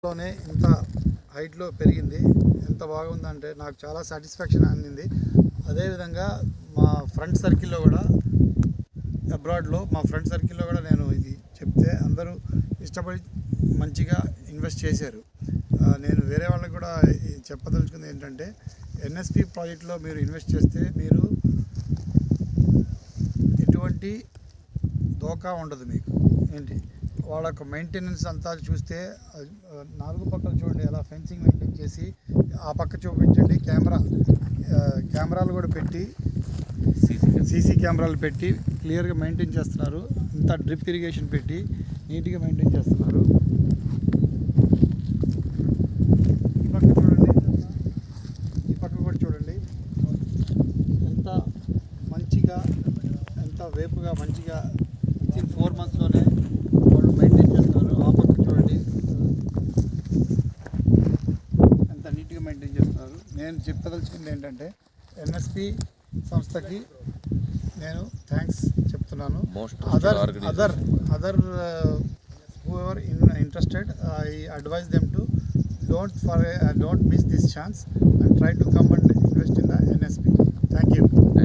లోనే ఇంత హైట్లో పెరిగింది. ఎంత బాగుందంటే నాకు చాలా సాటిస్ఫాక్షన్ అందింది. అదేవిధంగా మా ఫ్రెండ్ సర్కిల్లో కూడా అబ్రాడ్లో మా ఫ్రెండ్ సర్కిల్లో కూడా నేను ఇది చెప్తే అందరూ ఇష్టపడి మంచిగా ఇన్వెస్ట్ చేశారు. నేను వేరే వాళ్ళకి కూడా చెప్పదలుచుకుంది ఏంటంటే ఎన్ఎస్పి ప్రాజెక్ట్లో మీరు ఇన్వెస్ట్ చేస్తే మీరు ఎటువంటి దోకా ఉండదు. మీకు ఏంటి వాళ్ళ యొక్క మెయింటెనెన్స్ అంతా చూస్తే నాలుగు పక్కల చూడండి ఎలా ఫెన్సింగ్ మెయింటైన్ చేసి, ఆ పక్క చూపించండి కెమెరాలు కూడా పెట్టి సీసీ కెమెరాలు పెట్టి క్లియర్గా మెయింటైన్ చేస్తున్నారు. ఇంత డ్రిప్ ఇరిగేషన్ పెట్టి నీట్గా మెయింటైన్ చేస్తున్నారు. ఈ పక్క చూడండి, ఈ పక్క కూడా చూడండి ఎంత మంచిగా ఎంత వేపుగా మంచిగా 4 monthsలోనే వాళ్ళు మెయింటైన్ చేస్తున్నారు. ఆ పక్క చూడండి ఎంత నీట్గా మెయింటైన్ చేస్తున్నారు. నేను చెప్పదలుచుకుంది ఏంటంటే ఎన్ఎస్పి సంస్థకి నేను థ్యాంక్స్ చెప్తున్నాను. Other whoever interested, I advise them to don't miss this chance and try to come and invest in the NSP. Thank you.